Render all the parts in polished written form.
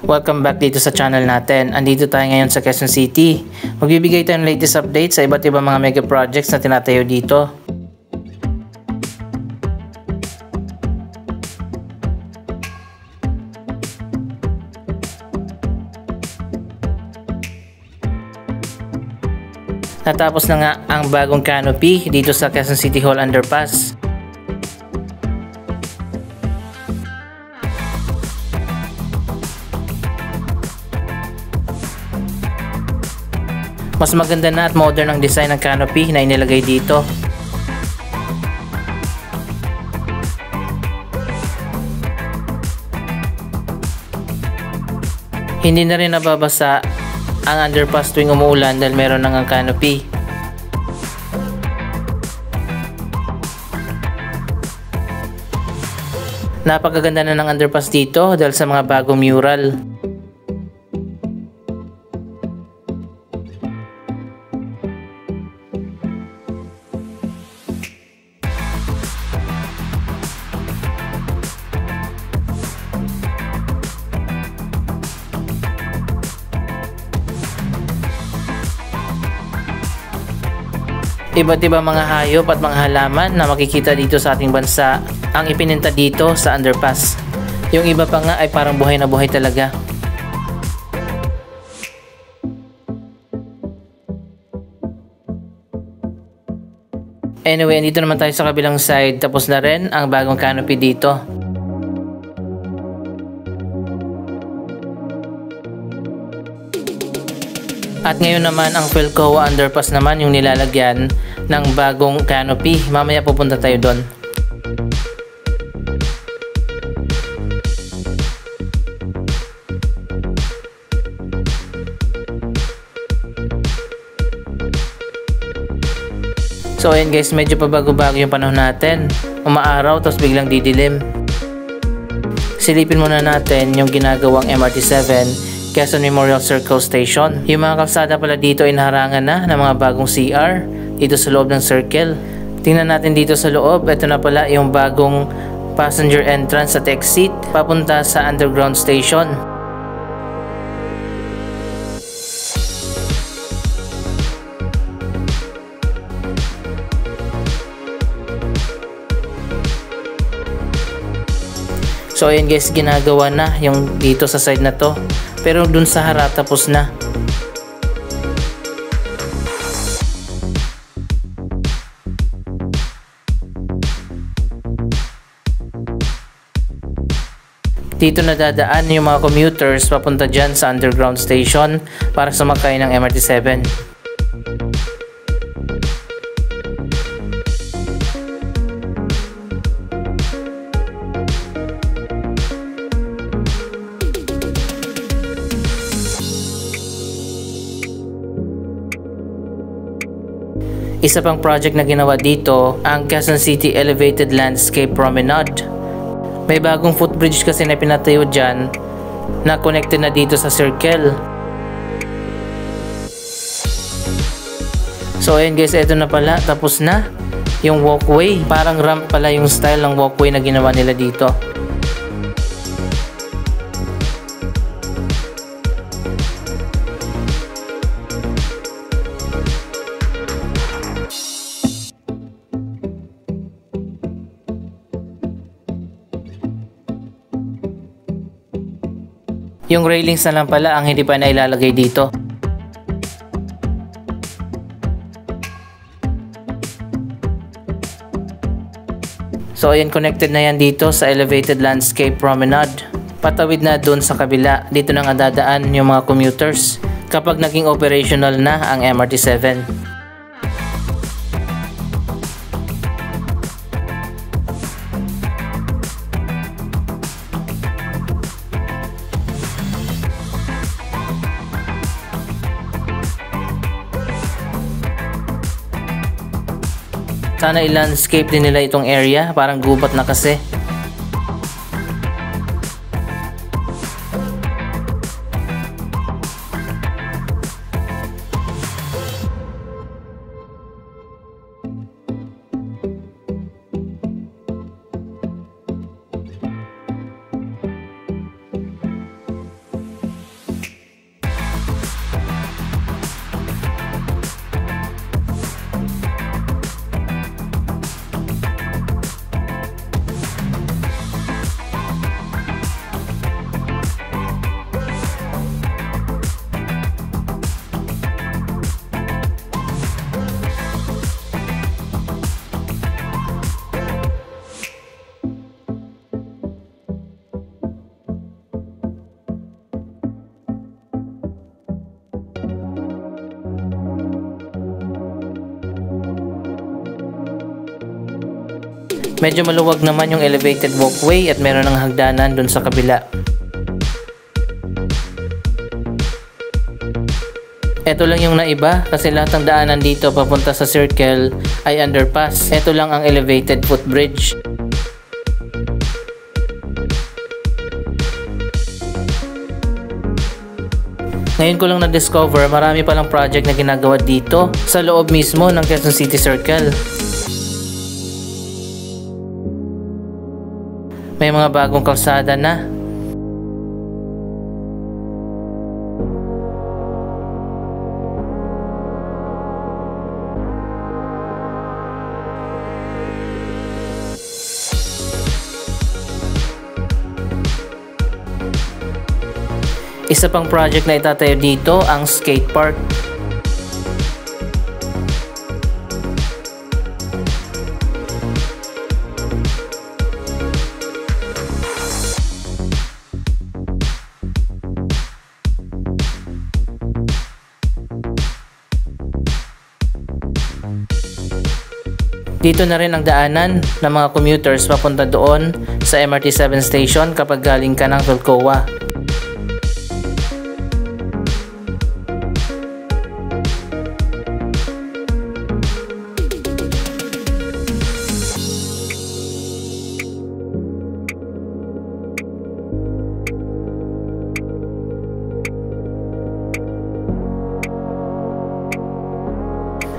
Welcome back dito sa channel natin. Andito tayo ngayon sa Quezon City. Magbibigay tayo ng latest updates sa iba't ibang mga mega projects na tinatayo dito. Natapos na nga ang bagong canopy dito sa Quezon City Hall Underpass. Mas maganda na at modern ang design ng canopy na inilagay dito. Hindi na rin nababasa ang underpass tuwing umuulan dahil meron nang ang canopy. Napakaganda na ng underpass dito dahil sa mga bagong mural. Iba't ibang mga hayop at mga halaman na makikita dito sa ating bansa ang ipininta dito sa underpass. Yung iba pa nga ay parang buhay na buhay talaga. Anyway, dito naman tayo sa kabilang side. Tapos na rin ang bagong canopy dito. At ngayon naman ang Philcoa Underpass naman yung nilalagyan ng bagong canopy. Mamaya pupunta tayo doon. So ayan guys, medyo pabago-bago yung panahon natin. Umaaraw tapos biglang didilim. Silipin muna natin yung ginagawang MRT7 Quezon Memorial Circle Station. Yung mga kalsada pala dito ay naharangan na ng mga bagong CR dito sa loob ng circle. Tingnan natin dito sa loob. Ito na pala yung bagong passenger entrance at exit papunta sa underground station. So ayan guys, ginagawa na yung dito sa side na to. Pero dun sa harap tapos na. Dito na dadaan yung mga commuters papunta dyan sa underground station para sumakay ng MRT7. Isa pang project na ginawa dito, ang Quezon City Elevated Landscape Promenade. May bagong footbridge kasi na pinatayo dyan na connected na dito sa circle. So ayun guys, ito na pala, tapos na yung walkway. Parang ramp pala yung style ng walkway na ginawa nila dito. Yung railings na lang pala ang hindi pa nailalagay dito. So ayan, connected na yan dito sa Elevated Landscape Promenade. Patawid na dun sa kabila. Dito na nga dadaan yung mga commuters kapag naging operational na ang MRT7. Sana i-landscape din nila itong area, parang gubat na kasi. Medyo maluwag naman yung elevated walkway at meron ng hagdanan dun sa kabila. Ito lang yung naiba kasi lahat ng daanan dito papunta sa circle ay underpass. Ito lang ang elevated footbridge. Ngayon ko lang na-discover marami palang project na ginagawa dito sa loob mismo ng Quezon City Circle. May mga bagong kalsada na. Isa pang project na itatayo dito ang skate park. Dito na rin ang daanan ng mga commuters papunta doon sa MRT 7 station kapag galing ka ng Philcoa.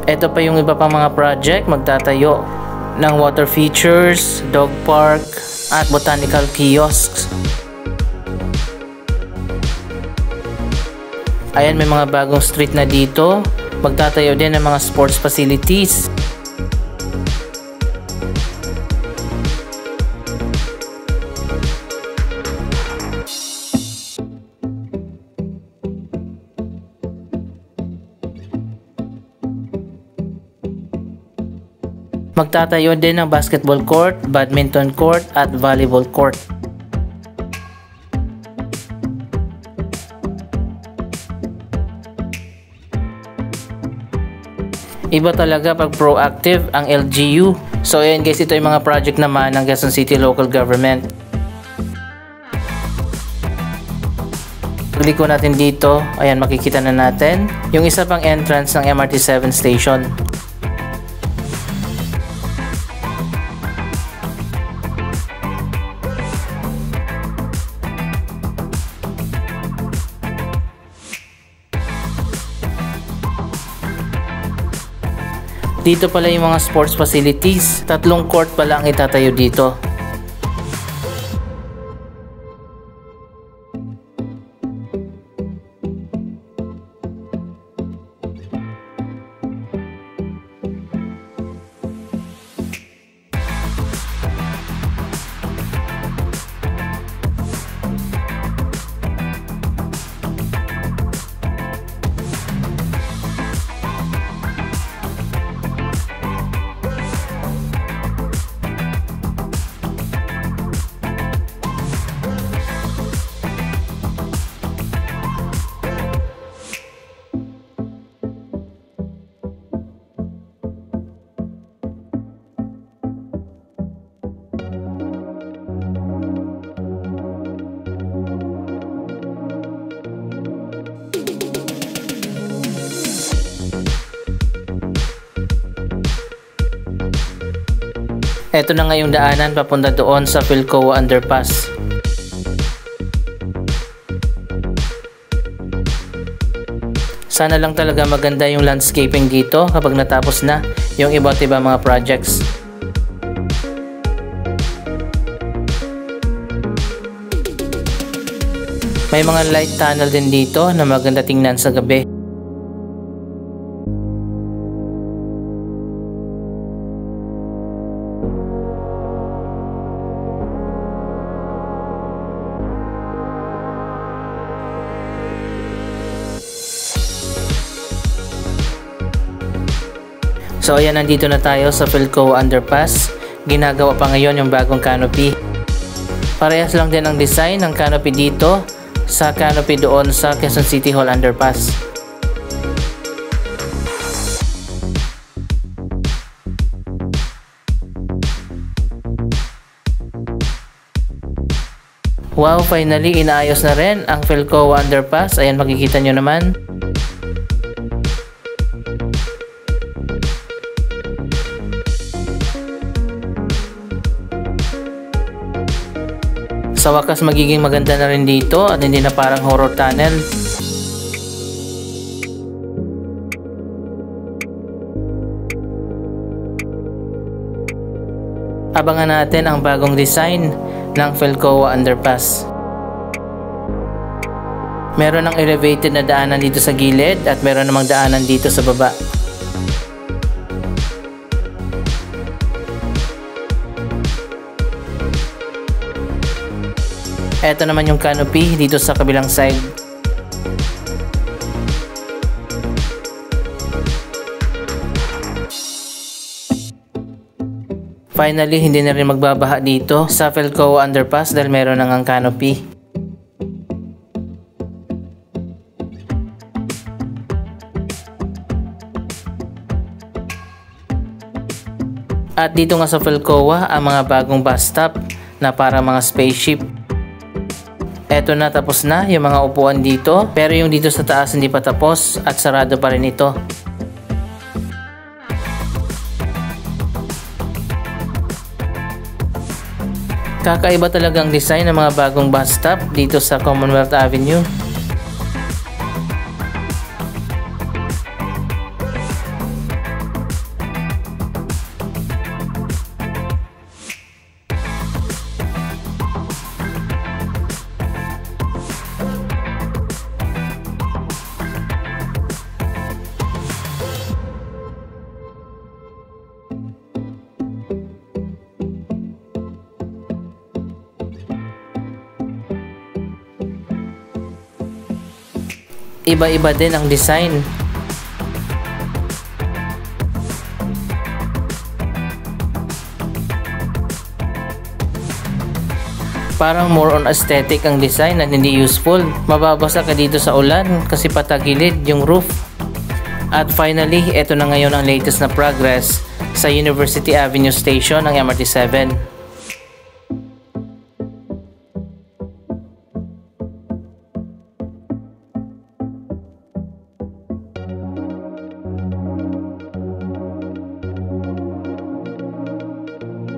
Ito pa yung iba pang mga project, magtatayo ng water features, dog park, at botanical kiosks. Ayan, may mga bagong street na dito. Magtatayo din ng mga sports facilities. Magtatayo din ng basketball court, badminton court at volleyball court. Iba talaga pag proactive ang LGU. So ayan guys, ito yung mga project naman ng Quezon City Local Government. Pagliko natin dito, ayan makikita na natin yung isa pang entrance ng MRT 7 station. Dito pala yung mga sports facilities. 3 court pala ang itatayo dito. Ito na nga yung daanan papunta doon sa Philcoa Underpass. Sana lang talaga maganda yung landscaping dito kapag natapos na yung iba't iba mga projects. May mga light tunnel din dito na maganda tingnan sa gabi. So ayan, nandito na tayo sa Philcoa Underpass. Ginagawa pa ngayon yung bagong canopy. Parehas lang din ang design ng canopy dito sa canopy doon sa Quezon City Hall Underpass. Wow, finally inaayos na rin ang Philcoa Underpass. Ayan, makikita nyo naman. Sa wakas magiging maganda na rin dito at hindi na parang horror tunnel. Abangan natin ang bagong design ng Philcoa Underpass. Meron ng elevated na daanan dito sa gilid at meron namang daanan dito sa baba. Ito naman yung canopy dito sa kabilang side. Finally, hindi na rin magbabaha dito sa Philcoa Underpass dahil meron nang ang canopy. At dito nga sa Philcoa, ang mga bagong bus stop na para mga spaceship. Eto na, tapos na yung mga upuan dito, pero yung dito sa taas hindi pa tapos at sarado pa rin ito. Kakaiba talagang design ng mga bagong bus stop dito sa Commonwealth Avenue. Iba-iba din ang design. Parang more on aesthetic ang design at hindi useful. Mababasa ka dito sa ulan kasi patagilid yung roof. At finally, eto na ngayon ang latest na progress sa University Avenue Station ng MRT7.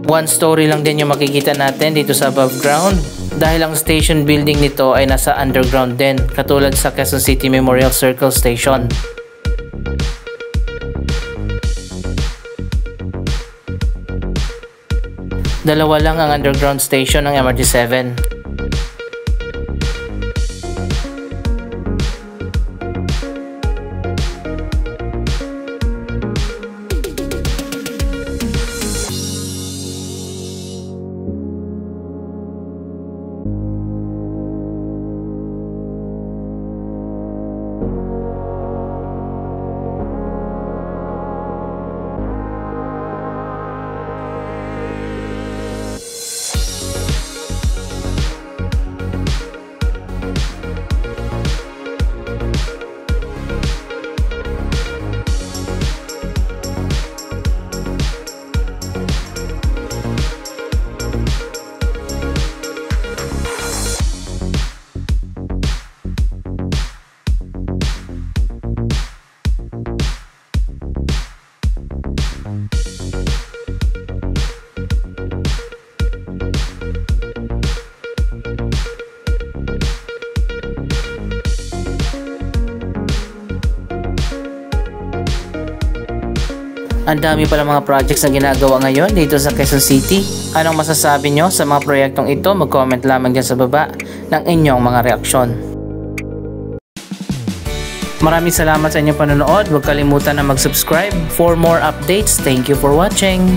One story lang din yung makikita natin dito sa above ground dahil ang station building nito ay nasa underground din, katulad sa Quezon City Memorial Circle Station. Dalawa lang ang underground station ng MRT7. Ang dami pala mga projects na ginagawa ngayon dito sa Quezon City. Anong masasabi nyo sa mga proyektong ito? Mag-comment lamang dyan sa baba ng inyong mga reaksyon. Maraming salamat sa inyong panonood. Huwag kalimutan na mag-subscribe for more updates. Thank you for watching.